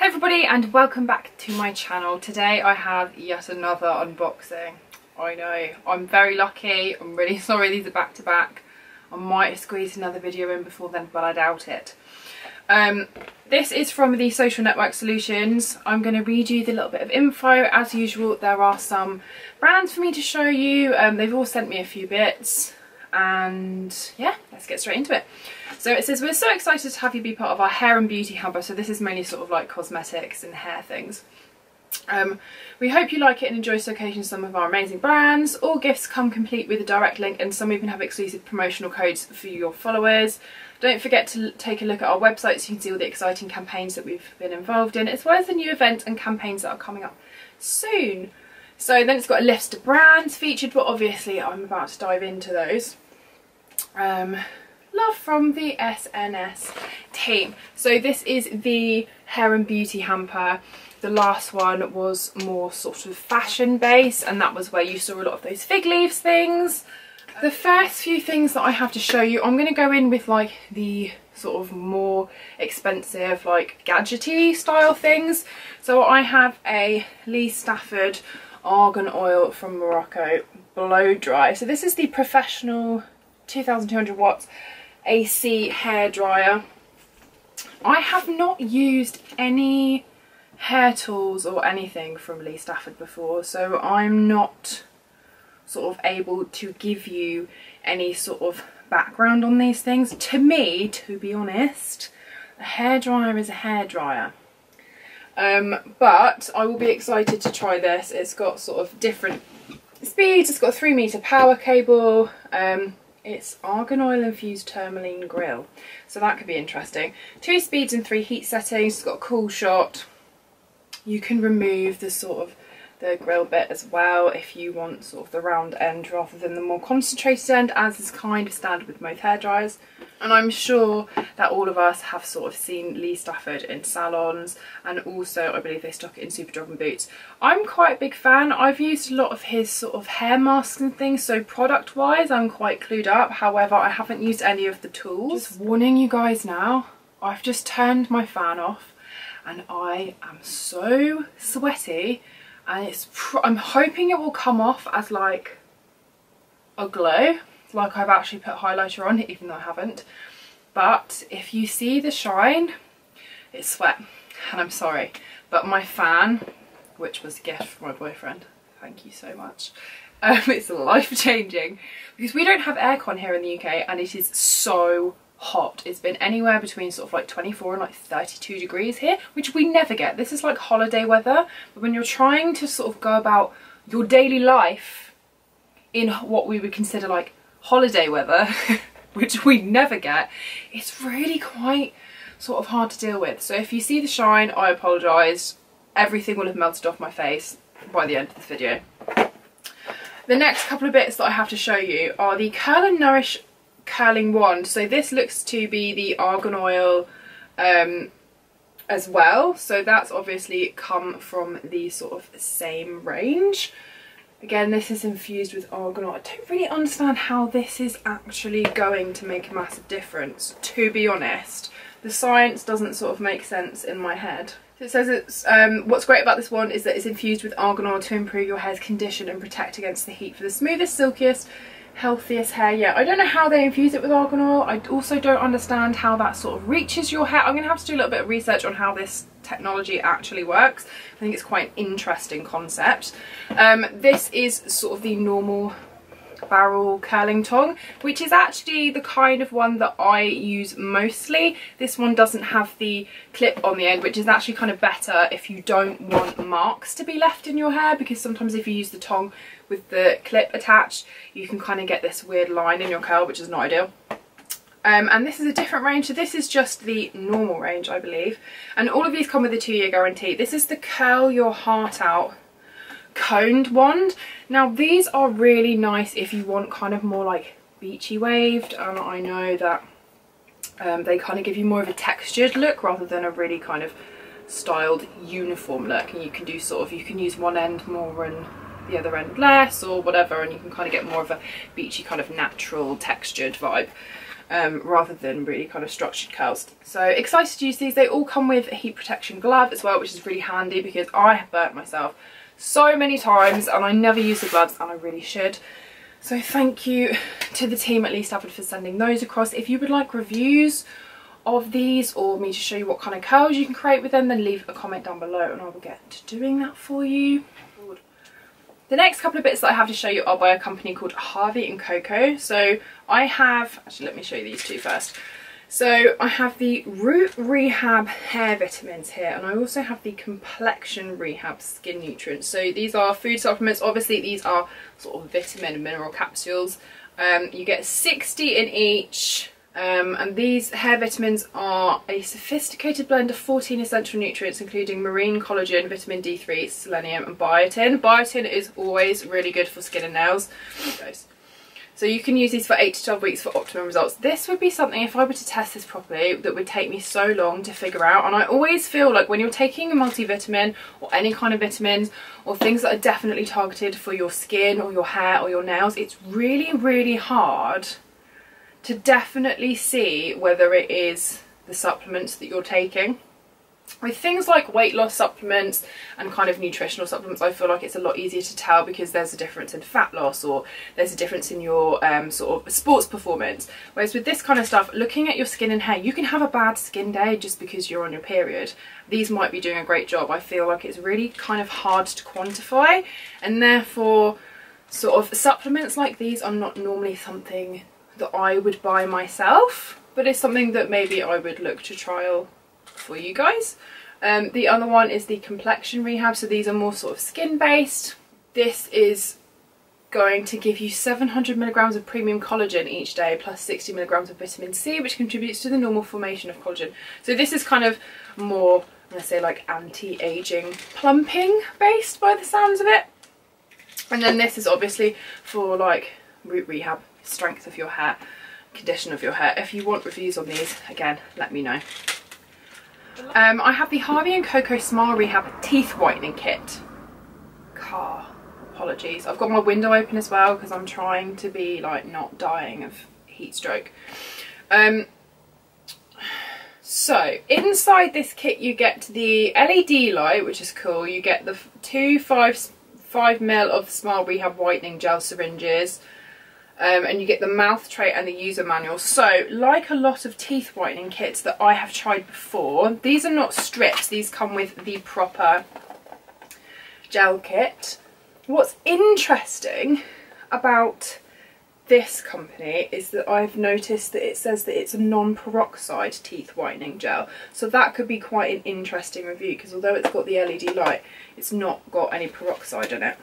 Hey everybody, and welcome back to my channel. Today I have yet another unboxing. I know, I'm very lucky. I'm really sorry these are back to back. I might have squeezed another video in before then, but I doubt it. This is from the Social Network Solutions. I'm going to read you the little bit of info. As usual, there are some brands for me to show you. They've all sent me a few bits. And yeah, let's get straight into it. So it says, we're so excited to have you be part of our hair and beauty hamper. So this is mainly sort of like cosmetics and hair things. We hope you like it and enjoy showcasing some of our amazing brands. All gifts come complete with a direct link, and some even have exclusive promotional codes for your followers. Don't forget to take a look at our website so you can see all the exciting campaigns that we've been involved in, as well as the new events and campaigns that are coming up soon. So then it's got a list of brands featured, but obviously I'm about to dive into those. Love from the SNS team. So this is the hair and beauty hamper. The last one was more sort of fashion based, and that was where you saw a lot of those fig leaves things. The first few things that I have to show you, I'm going to go in with like the sort of more expensive, like gadgety style things. So I have a Lee Stafford argan oil from Morocco blow dry. So this is the professional 2200 watts AC hair dryer. I have not used any hair tools or anything from Lee Stafford before, so I'm not sort of able to give you any sort of background on these things. To me, to be honest, a hair dryer is a hair dryer. But I will be excited to try this. It's got sort of different speeds. It's got a 3-meter power cable. It's argan oil infused tourmaline grill, so that could be interesting. 2 speeds and 3 heat settings. It's got a cool shot. You can remove the sort of the grill bit as well if you want sort of the round end rather than the more concentrated end, as is kind of standard with most hair dryers. And I'm sure that all of us have sort of seen Lee Stafford in salons, and also I believe they stock it in Superdrug and Boots. I'm quite a big fan. I've used a lot of his sort of hair masks and things, so product wise I'm quite clued up. However, I haven't used any of the tools. Just warning you guys now, I've just turned my fan off and I am so sweaty, and I'm hoping it will come off as like a glow, like I've actually put highlighter on, even though I haven't. But if you see the shine, it's sweat, and I'm sorry, but my fan, which was a gift from my boyfriend, thank you so much, it's life-changing, because we don't have aircon here in the UK and it is so hot. It's been anywhere between sort of like 24 and like 32 degrees here, which we never get. This is like holiday weather, but when you're trying to sort of go about your daily life in what we would consider like holiday weather, which we never get, it's really quite sort of hard to deal with. So if you see the shine, I apologise. Everything will have melted off my face by the end of this video. The next couple of bits that I have to show you are the Curl and Nourish curling wand. So this looks to be the argan oil as well, so that's obviously come from the sort of same range. Again, this is infused with argan oil. I don't really understand how this is actually going to make a massive difference, to be honest. The science doesn't sort of make sense in my head. So it says it's what's great about this one is that it's infused with argan oil to improve your hair's condition and protect against the heat for the smoothest, silkiest, healthiest hair yet. I don't know how they infuse it with argan oil. I also don't understand how that sort of reaches your hair. I'm going to have to do a little bit of research on how this technology actually works. I think it's quite an interesting concept. This is sort of the normal barrel curling tong, which is actually the kind of one that I use mostly. This one doesn't have the clip on the end, which is actually kind of better if you don't want marks to be left in your hair, because sometimes if you use the tong with the clip attached, you can kind of get this weird line in your curl, which is not ideal. And this is a different range, so this is just the normal range, I believe, and all of these come with a 2-year guarantee. This is the Curl Your Heart Out coned wand. Now these are really nice if you want kind of more like beachy waved, and I know that they kind of give you more of a textured look rather than a really kind of styled uniform look, and you can do sort of, you can use one end more and the other end less or whatever, and you can kind of get more of a beachy kind of natural textured vibe. rather than really kind of structured curls. So excited to use these. They all come with a heat protection glove as well, which is really handy because I have burnt myself so many times and I never use the gloves, and I really should. So thank you to the team at Least Avid for sending those across. If you would like reviews of these or me to show you what kind of curls you can create with them, then leave a comment down below and I will get to doing that for you. The next couple of bits that I have to show you are by a company called Harvey Coco. So I have, actually let me show you these two first. So I have the Root Rehab hair vitamins here, and I also have the Complexion Rehab skin nutrients. So these are food supplements. Obviously these are sort of vitamin and mineral capsules. You get 60 in each. And these hair vitamins are a sophisticated blend of 14 essential nutrients, including marine collagen, vitamin D3, selenium and biotin. Biotin is always really good for skin and nails. So you can use these for 8 to 12 weeks for optimum results. This would be something, if I were to test this properly, that would take me so long to figure out. And I always feel like when you're taking a multivitamin or any kind of vitamins or things that are definitely targeted for your skin or your hair or your nails, it's really, really hard to definitely see whether it is the supplements that you're taking. With things like weight loss supplements and kind of nutritional supplements, I feel like it's a lot easier to tell because there's a difference in fat loss or there's a difference in your sort of sports performance. Whereas with this kind of stuff, looking at your skin and hair, you can have a bad skin day just because you're on your period. These might be doing a great job. I feel like it's really kind of hard to quantify, and therefore sort of supplements like these are not normally something that I would buy myself, but it's something that maybe I would look to trial for you guys. The other one is the Complexion Rehab, so these are more sort of skin based. This is going to give you 700 milligrams of premium collagen each day plus 60 milligrams of vitamin C, which contributes to the normal formation of collagen. So this is kind of more, I'm going to say, like anti-aging plumping based by the sounds of it. And then this is obviously for like root rehab, strength of your hair, condition of your hair. If you want reviews on these, again, let me know. I have the Harvey Coco Smile Rehab Teeth Whitening Kit. Apologies. I've got my window open as well because I'm trying to be like not dying of heat stroke. So inside this kit you get the LED light, which is cool. You get the 2 5ml of Smile Rehab Whitening Gel syringes. And you get the mouth tray and the user manual. So like a lot of teeth whitening kits that I have tried before, these are not strips, these come with the proper gel kit. What's interesting about this company is that I've noticed that it says that it's a non-peroxide teeth whitening gel, so that could be quite an interesting review because although it's got the LED light, it's not got any peroxide in it.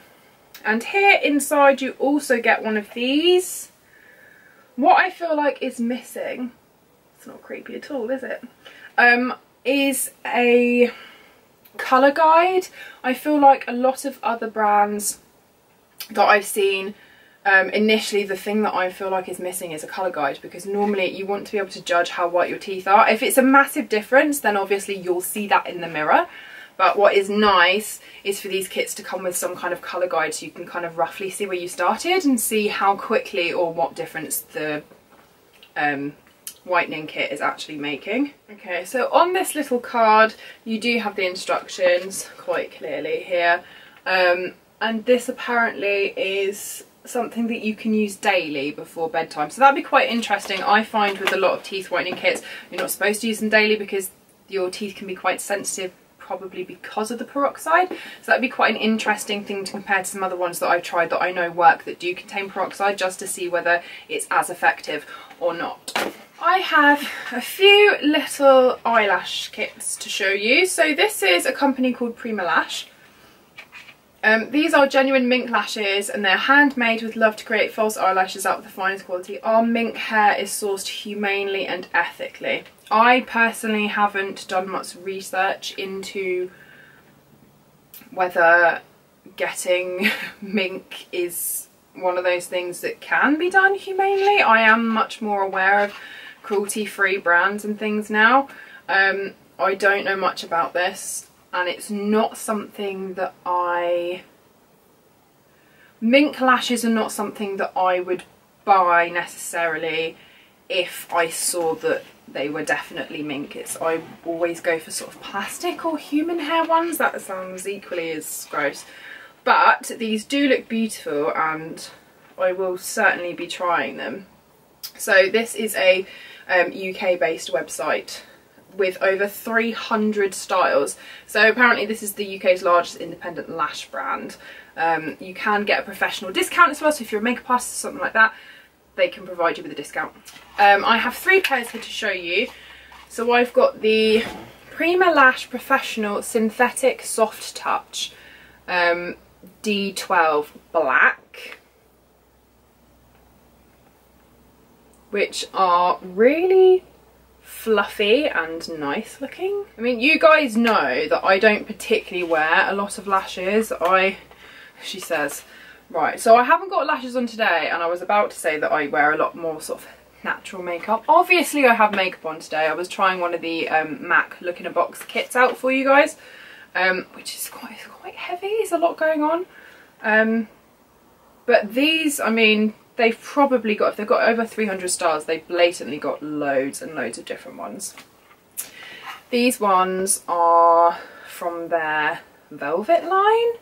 And here inside you also get one of these. What I feel like is missing, it's not creepy at all, is it? Is a colour guide. I feel like a lot of other brands that I've seen, initially the thing that I feel like is missing is a colour guide, because normally you want to be able to judge how white your teeth are. If it's a massive difference, then obviously you'll see that in the mirror. But what is nice is for these kits to come with some kind of colour guide so you can kind of roughly see where you started and see how quickly or what difference the whitening kit is actually making. Okay, so on this little card you do have the instructions quite clearly here. And this apparently is something that you can use daily before bedtime. So that'd be quite interesting. I find with a lot of teeth whitening kits, you're not supposed to use them daily because your teeth can be quite sensitive, probably because of the peroxide. So that'd be quite an interesting thing to compare to some other ones that I've tried that I know work that do contain peroxide, just to see whether it's as effective or not. I have a few little eyelash kits to show you. So this is a company called Primalash. These are genuine mink lashes and they're handmade with love to create false eyelashes out of the finest quality. Our mink hair is sourced humanely and ethically. I personally haven't done much research into whether getting mink is one of those things that can be done humanely. I am much more aware of cruelty-free brands and things now. I don't know much about this, and it's not something that mink lashes are not something that I would buy necessarily if I saw that they were definitely mink. I always go for sort of plastic or human hair ones. That sounds equally as gross. But these do look beautiful and I will certainly be trying them. So this is a UK based website with over 300 styles. So apparently this is the UK's largest independent lash brand. You can get a professional discount as well, so if you're a makeup artist or something like that, they can provide you with a discount. I have 3 pairs here to show you. So I've got the Primalash Professional Synthetic Soft Touch D12 Black, which are really fluffy and nice looking. I mean, you guys know that I don't particularly wear a lot of lashes. She says, right, so I haven't got lashes on today, and I was about to say that I wear a lot more sort of natural makeup. Obviously I have makeup on today. I was trying one of the MAC Look in a Box kits out for you guys, which is quite heavy. There's a lot going on. But these, I mean, they've probably got, if they've got over 300 stars, they've blatantly got loads and loads of different ones. These ones are from their Velvet line,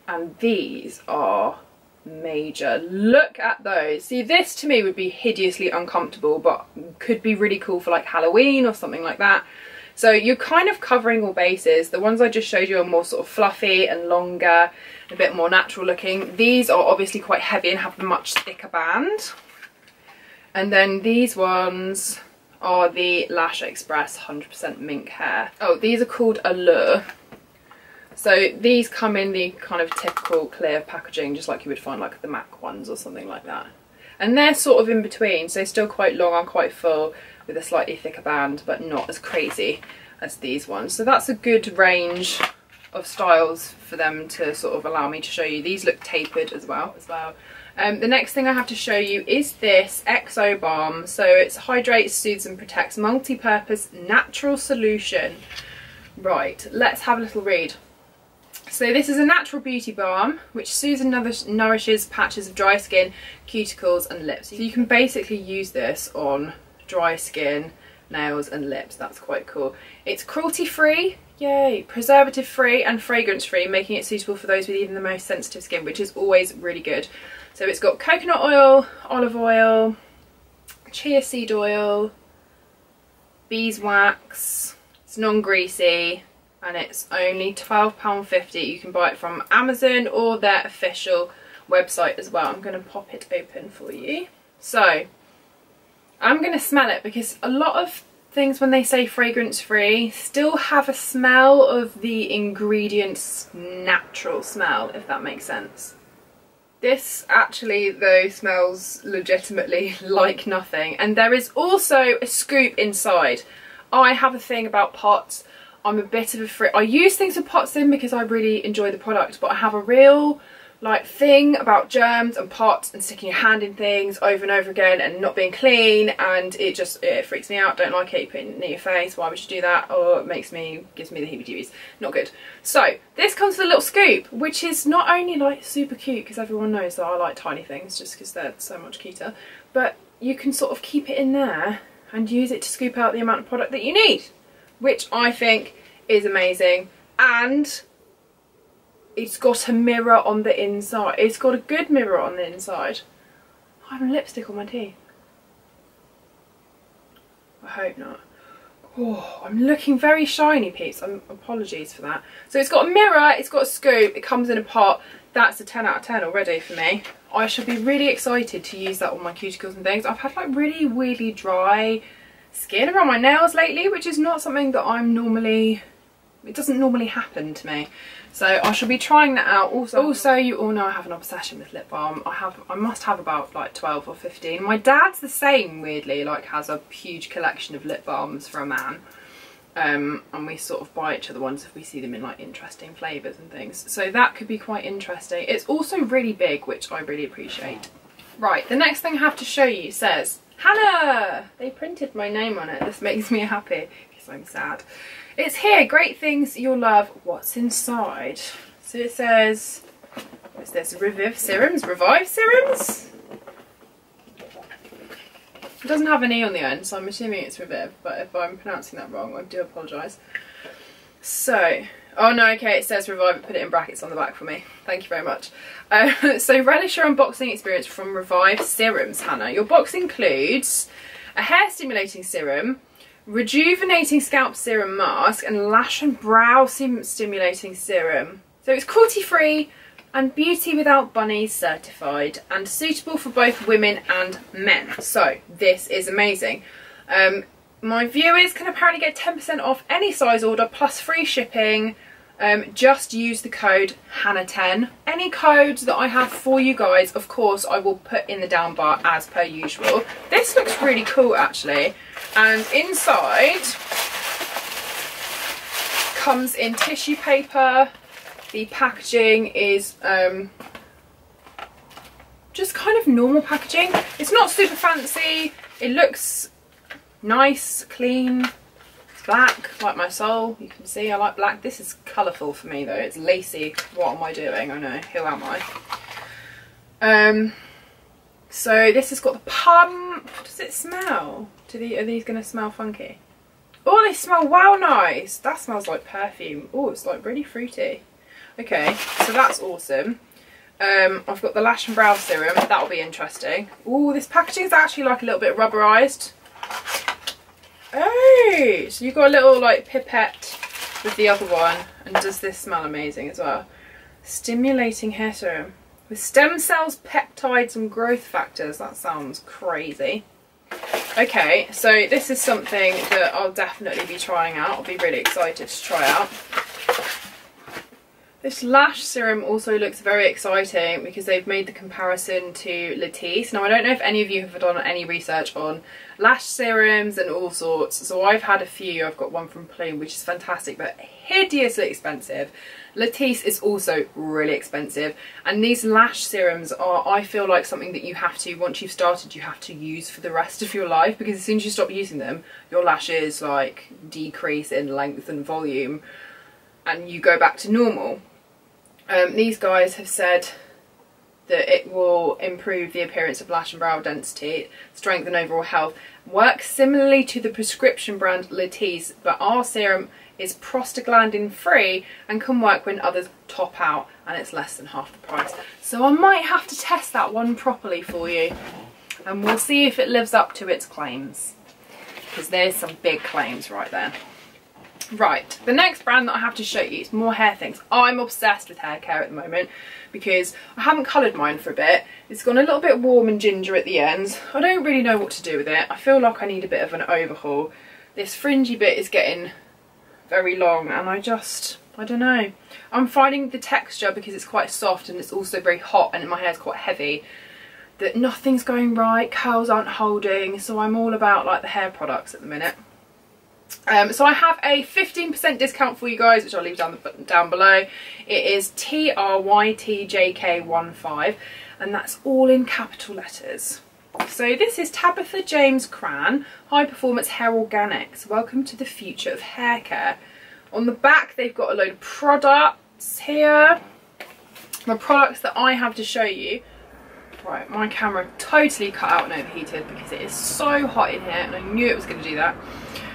and these are major. Look at those. See, this to me would be hideously uncomfortable, but could be really cool for like Halloween or something like that. So you're kind of covering all bases. The ones I just showed you are more sort of fluffy and longer, a bit more natural looking. These are obviously quite heavy and have a much thicker band. And then these ones are the Lash Express 100% mink hair. Oh, these are called Allure. So these come in the kind of typical clear packaging, just like you would find like the MAC ones or something like that. And they're sort of in between, so still quite long and quite full with a slightly thicker band, but not as crazy as these ones. So that's a good range of styles for them to sort of allow me to show you. These look tapered as well. The next thing I have to show you is this XO Balm. So it's hydrates, soothes and protects, multi-purpose natural solution. Right, let's have a little read. So this is a natural beauty balm which soothes and nourishes patches of dry skin, cuticles and lips. So you can basically use this on dry skin, nails and lips. That's quite cool. It's cruelty free, yay, preservative free and fragrance free, making it suitable for those with even the most sensitive skin, which is always really good. So it's got coconut oil, olive oil, chia seed oil, beeswax, it's non-greasy, and it's only £12.50. You can buy it from Amazon or their official website as well. I'm going to pop it open for you. So I'm going to smell it, because a lot of things when they say fragrance free still have a smell of the ingredients natural smell, if that makes sense. This actually though smells legitimately like nothing, and there is also a scoop inside. I have a thing about pots. I'm a bit of a freak. I use things with pots in because I really enjoy the product, but I have a real like thing about germs and pots and sticking your hand in things over and over again and not being clean, and it freaks me out. Don't like it. You put it near your face. Why would you do that? Or it gives me the heebie-jeebies. Not good. So this comes with a little scoop, which is not only like super cute because everyone knows that I like tiny things just because they're so much cuter, but you can sort of keep it in there and use it to scoop out the amount of product that you need, which I think is amazing. And it's got a mirror on the inside. It's got a good mirror on the inside. I have lipstick on my teeth. I hope not. Oh, I'm looking very shiny, peeps. Apologies for that. So it's got a mirror, it's got a scoop, it comes in a pot. That's a 10 out of 10 already for me. I should be really excited to use that on my cuticles and things. I've had like really dry skin around my nails lately, which is not something that it doesn't normally happen to me. So I shall be trying that out. Also, you all know I have an obsession with lip balm. I must have about like 12 or 15. My dad's the same, weirdly, like has a huge collection of lip balms for a man. And we sort of buy each other ones if we see them in like interesting flavours and things. So that could be quite interesting. It's also really big, which I really appreciate. Right, the next thing I have to show you says, Hannah! They printed my name on it. This makes me happy because I'm sad. It's here, great things you'll love. What's inside? So it says, what's this? Reviv Serums? It doesn't have an E on the end, so I'm assuming it's Reviv, but if I'm pronouncing that wrong, I do apologise. So, oh no, okay, it says Revive, put it in brackets on the back for me. Thank you very much. So relish your unboxing experience from Reviv Serums, Hannah. Your box includes a hair stimulating serum, rejuvenating scalp serum mask, and lash and brow stimulating serum. So it's cruelty free and beauty without bunnies certified, and suitable for both women and men. So this is amazing. My viewers can apparently get 10% off any size order plus free shipping. Just use the code Hannah10. Any codes that I have for you guys, of course, I will put in the down bar as per usual. This looks really cool actually, and inside comes in tissue paper. The packaging is just kind of normal packaging. It's not super fancy. It looks nice, clean. It's black, like my soul. You can see I like black. This is colourful for me though. It's lacy. What am I doing? I know. Who am I? So this has got the pump. Does it smell? Are these going to smell funky? Oh, they smell wow nice. That smells like perfume. Oh, it's like really fruity. Okay, so that's awesome. I've got the lash and brow serum. That'll be interesting. Oh, this packaging is actually like a little bit rubberized. Oh, so you've got a little like pipette with the other one. And does this smell amazing as well? Stimulating hair serum with stem cells, peptides and growth factors. That sounds crazy. Okay, so this is something that I'll definitely be trying out. I'll be really excited to try out. This lash serum also looks very exciting because they've made the comparison to Latisse. Now I don't know if any of you have done any research on lash serums and all sorts. So I've had a few. I've got one from Plume which is fantastic but hideously expensive. Latisse is also really expensive, and these lash serums are, I feel like, something that you have to, once you've started, you have to use for the rest of your life, because as soon as you stop using them your lashes like decrease in length and volume and you go back to normal. These guys have said that it will improve the appearance of lash and brow density, strengthen overall health, works similarly to the prescription brand Latisse, but our serum is prostaglandin free and can work when others top out, and it's less than half the price. So I might have to test that one properly for you, and we'll see if it lives up to its claims, because there's some big claims right there. Right, the next brand that I have to show you is more hair things. I'm obsessed with hair care at the moment because I haven't coloured mine for a bit. It's gone a little bit warm and ginger at the ends. I don't really know what to do with it. I feel like I need a bit of an overhaul. This fringy bit is getting very long and I don't know. I'm finding the texture, because it's quite soft and it's also very hot and my hair's quite heavy, that nothing's going right, curls aren't holding, so I'm all about like the hair products at the minute. So I have a 15% discount for you guys, which I'll leave down below. It is TRYTJK15, and that's all in capital letters. So this is Tabitha James Kraan, High Performance Hair Organics. Welcome to the future of hair care. On the back they've got a load of products here. The products that I have to show you. Right, my camera totally cut out and overheated because it is so hot in here, and I knew it was going to do that.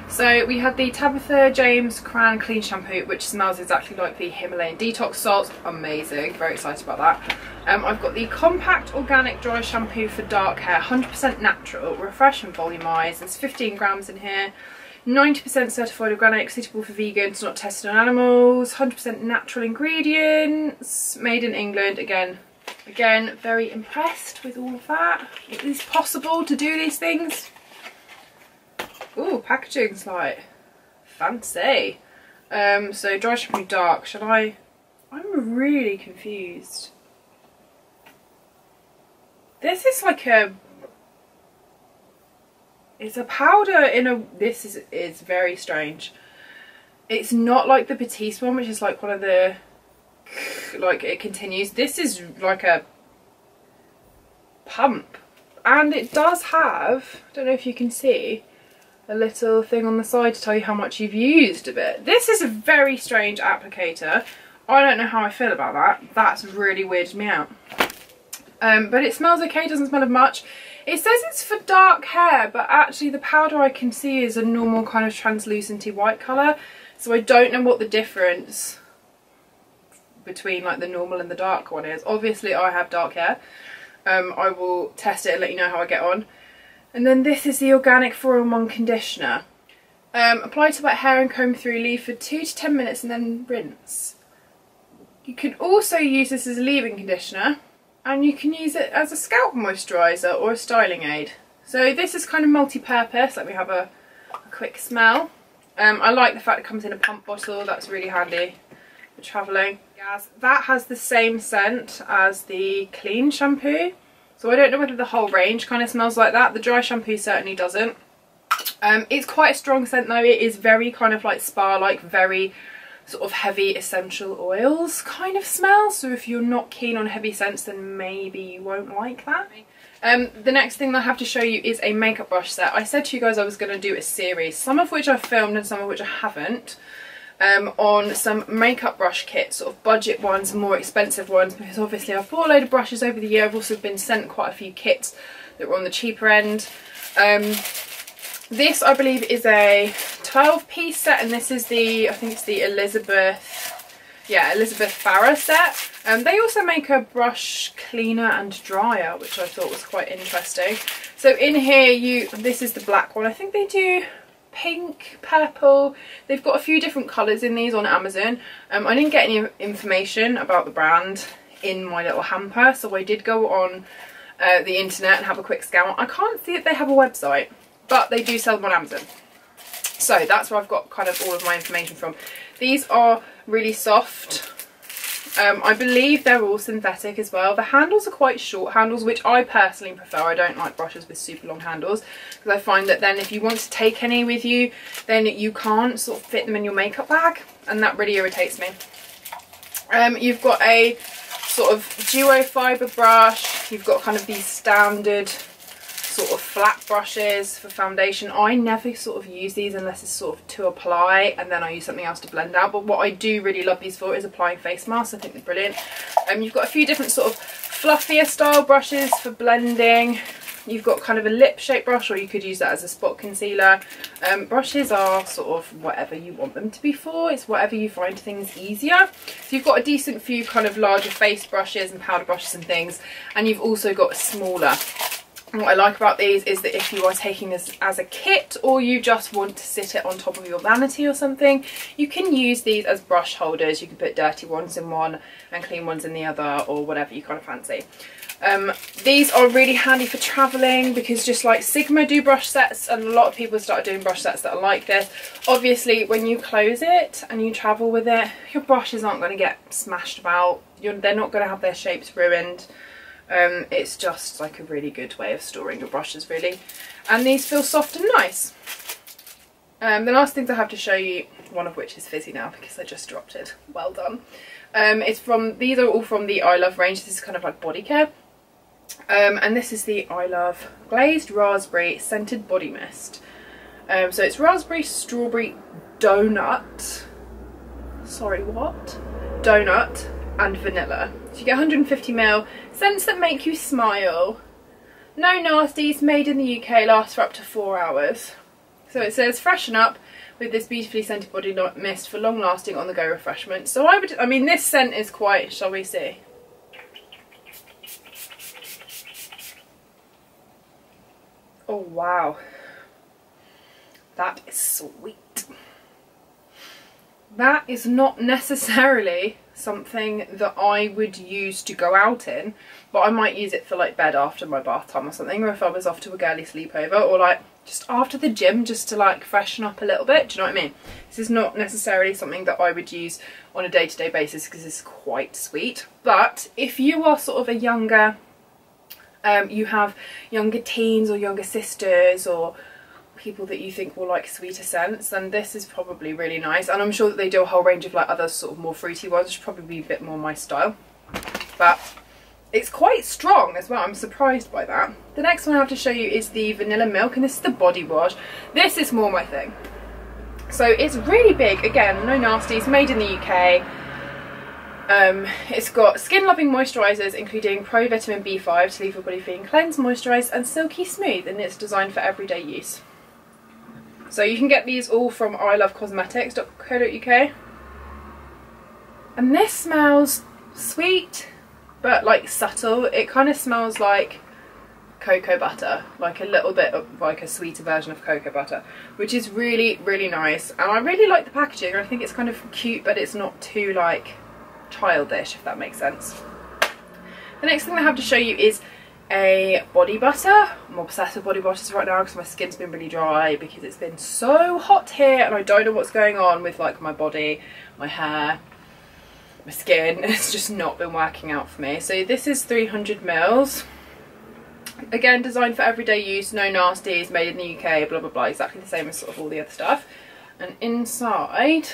So we had the Tabitha James Kraan Clean Shampoo, which smells exactly like the Himalayan Detox Salts. Amazing, very excited about that. I've got the Compact Organic Dry Shampoo for dark hair, 100% natural, refresh and volumise. There's 15 grams in here. 90% certified organic, suitable for vegans, not tested on animals. 100% natural ingredients, made in England. Again, very impressed with all of that. It is possible to do these things. Ooh, packaging's like fancy. So dry shampoo dark, I'm really confused. This is like it's a powder in a, this is very strange. It's not like the Batiste one, which is like one of the, like it continues. This is like a pump, and it does have, I don't know if you can see, a little thing on the side to tell you how much you've used of it. This is a very strange applicator. I don't know how I feel about that. That's really weirded me out. But it smells okay, doesn't smell of much. It says it's for dark hair, but actually the powder I can see is a normal kind of translucenty white colour. So I don't know what the difference between like the normal and the dark one is. Obviously I have dark hair. I will test it and let you know how I get on. And then this is the Organic 4-in-1 conditioner. Apply to wet hair and comb through, leave for 2 to 10 minutes and then rinse. You can also use this as a leave-in conditioner, and you can use it as a scalp moisturiser or a styling aid. So this is kind of multi-purpose. Let me have a quick smell. I like the fact it comes in a pump bottle. That's really handy for travelling. That has the same scent as the clean shampoo. So I don't know whether the whole range kind of smells like that. The dry shampoo certainly doesn't. It's quite a strong scent though. It is very kind of like spa-like, very sort of heavy essential oils kind of smell. So if you're not keen on heavy scents, then maybe you won't like that. The next thing that I have to show you is a makeup brush set. I said to you guys I was going to do a series, some of which I've filmed and some of which I haven't, on some makeup brush kits, sort of budget ones and more expensive ones, because obviously I've bought a load of brushes over the year. I've also been sent quite a few kits that were on the cheaper end. This I believe is a 12-piece set, and this is the, I think it's the Elizabeth Farrah set. They also make a brush cleaner and dryer, which I thought was quite interesting. So in here, this is the black one. I think they do pink, purple. They've got a few different colours in these on Amazon. I didn't get any information about the brand in my little hamper, so I did go on the internet and have a quick scan. I can't see if they have a website, but they do sell them on Amazon. So that's where I've got kind of all of my information from. These are really soft. I believe they're all synthetic as well. The handles are quite short handles, which I personally prefer. I don't like brushes with super long handles, because I find that then if you want to take any with you, then you can't sort of fit them in your makeup bag, and that really irritates me. You've got a sort of duo fibre brush. You've got kind of these standard sort of flat brushes for foundation. I never sort of use these unless it's sort of to apply, and then I use something else to blend out. But what I do really love these for is applying face masks. I think they're brilliant. You've got a few different sort of fluffier style brushes for blending. You've got kind of a lip shape brush, or you could use that as a spot concealer. Brushes are sort of whatever you want them to be for. It's whatever you find things easier. So you've got a decent few kind of larger face brushes and powder brushes and things, and you've also got a smaller. And what I like about these is that if you are taking this as a kit, or you just want to sit it on top of your vanity or something, you can use these as brush holders. You can put dirty ones in one and clean ones in the other, or whatever you kind of fancy. These are really handy for travelling, because just like Sigma do brush sets, and a lot of people start doing brush sets that are like this. Obviously when you close it and you travel with it, your brushes aren't going to get smashed about. They're not going to have their shapes ruined. It's just like a really good way of storing your brushes, really. And these feel soft and nice. The last things I have to show you, one of which is fizzy now because I just dropped it. Well done. These are all from the I Love range. This is kind of like body care. And this is the I Love Glazed Raspberry Scented Body Mist. So it's raspberry, strawberry, donut. Sorry, what? Donut and vanilla. So you get 150ml. Scents that make you smile. No nasties, made in the UK, lasts for up to 4 hours. So it says freshen up with this beautifully scented body mist for long lasting on the go refreshment. So I mean this scent is quite, shall we see? Oh wow. That is sweet. That is not necessarily something that I would use to go out in, but I might use it for like bed after my bath time or something, or if I was off to a girly sleepover, or like just after the gym, just to like freshen up a little bit. Do you know what I mean? This is not necessarily something that I would use on a day-to-day basis, because it's quite sweet. But if you are sort of a younger, you have younger teens or younger sisters, or people that you think will like sweeter scents, then this is probably really nice. And I'm sure that they do a whole range of like other sort of more fruity ones, which probably be a bit more my style, but it's quite strong as well. I'm surprised by that. The next one I have to show you is the Vanilla Milk, and this is the body wash. This is more my thing. So it's really big, again, no nasties, made in the UK. It's got skin loving moisturisers including pro vitamin B5 to leave your body feeling cleansed, moisturised and silky smooth, and it's designed for everyday use. So you can get these all from ilovecosmetics.co.uk. And this smells sweet but like subtle. It kind of smells like cocoa butter, like a little bit of like a sweeter version of cocoa butter, which is really, really nice. And I really like the packaging. I think it's kind of cute, but it's not too like childish, if that makes sense. The next thing I have to show you is a body butter. I'm obsessed with body butters right now because my skin's been really dry because it's been so hot here and I don't know what's going on with like my body, my hair, my skin. It's just not been working out for me. So this is 300 mils. Again, designed for everyday use, no nasties, made in the UK, blah blah blah, exactly the same as sort of all the other stuff. And inside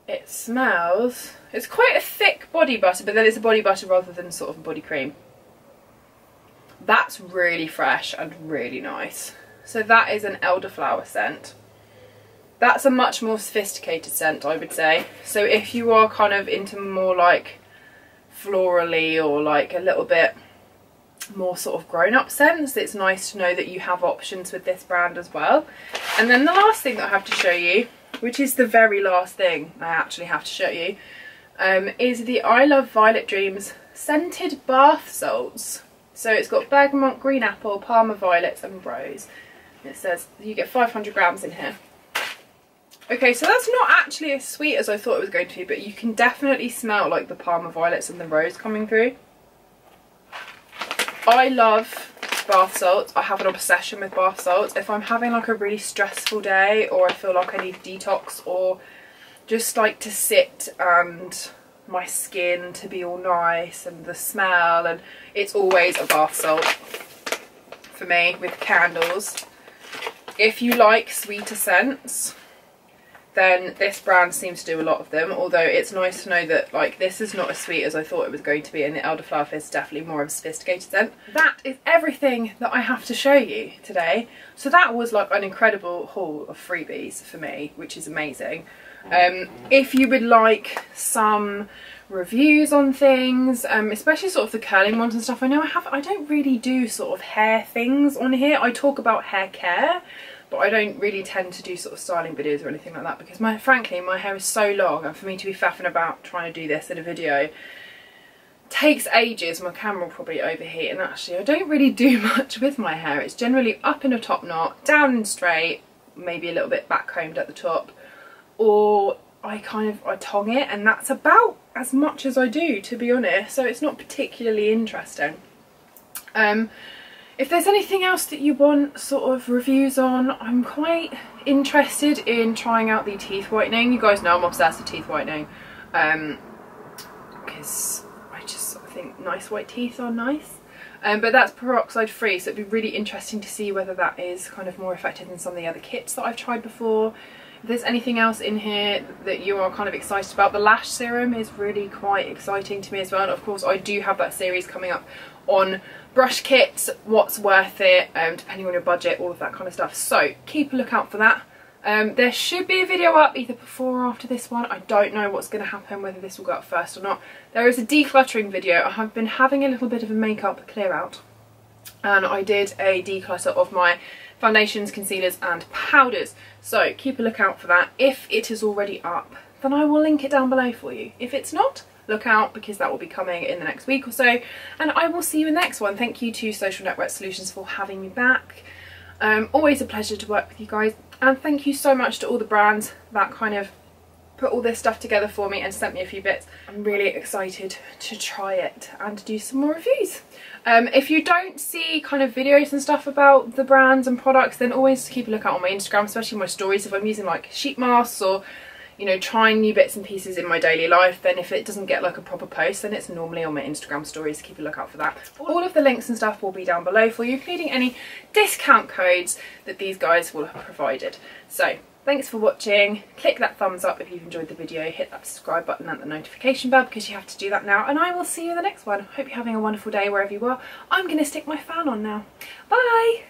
it smells, it's quite a thick body butter, but then it's a body butter rather than sort of a body cream. That's really fresh and really nice. So that is an elderflower scent. That's a much more sophisticated scent, I would say. So if you are kind of into more like florally or like a little bit more sort of grown-up scents, it's nice to know that you have options with this brand as well. And then the last thing that I have to show you, which is the very last thing I actually have to show you, is the I Love Violet Dreams scented bath salts. So it's got bergamot, green apple, Parma violets and rose. It says you get 500 grams in here. Okay, so that's not actually as sweet as I thought it was going to be, but you can definitely smell like the Parma violets and the rose coming through. I love bath salts. I have an obsession with bath salts. If I'm having like a really stressful day or I feel like I need detox or just like to sit and my skin to be all nice and the smell, and it's always a bath salt for me with candles. If you like sweeter scents, then this brand seems to do a lot of them, although it's nice to know that like this is not as sweet as I thought it was going to be, and the elderflower is definitely more of a sophisticated scent. That is everything that I have to show you today. So that was like an incredible haul of freebies for me, which is amazing. If you would like some reviews on things, especially sort of the curling ones and stuff, I know I don't really do sort of hair things on here. I talk about hair care, but I don't really tend to do sort of styling videos or anything like that because frankly my hair is so long, and for me to be faffing about trying to do this in a video takes ages. My camera will probably overheat, and actually I don't really do much with my hair. It's generally up in a top knot, down and straight, maybe a little bit back combed at the top, or I tong it, and that's about as much as I do, to be honest, so it's not particularly interesting. If there's anything else that you want sort of reviews on, I'm quite interested in trying out the teeth whitening. You guys know I'm obsessed with teeth whitening because I think nice white teeth are nice. But that's peroxide free, so it'd be really interesting to see whether that is kind of more effective than some of the other kits that I've tried before. If there's anything else in here that you are kind of excited about, the lash serum is really quite exciting to me as well. And of course I do have that series coming up on brush kits, what's worth it, depending on your budget, all of that kind of stuff. So keep a lookout for that. There should be a video up either before or after this one. I don't know what's going to happen, whether this will go up first or not. There is a decluttering video. I have been having a little bit of a makeup clear out, and I did a declutter of my foundations, concealers and powders, so keep a lookout for that. If it is already up, then I will link it down below for you. If it's not, look out, because that will be coming in the next week or so, and I will see you in the next one. Thank you to Social Network Solutions for having me back. Always a pleasure to work with you guys, and thank you so much to all the brands that kind of put all this stuff together for me and sent me a few bits. I'm really excited to try it and do some more reviews. If you don't see kind of videos and stuff about the brands and products, then always keep a lookout on my Instagram, especially my stories. If I'm using like sheet masks or, you know, trying new bits and pieces in my daily life, then if it doesn't get like a proper post, then it's normally on my Instagram stories. Keep a lookout for that. All of the links and stuff will be down below for you, including any discount codes that these guys will have provided. So thanks for watching. Click that thumbs up if you've enjoyed the video, hit that subscribe button and the notification bell, because you have to do that now, and I will see you in the next one. Hope you're having a wonderful day wherever you are. I'm going to stick my fan on now. Bye!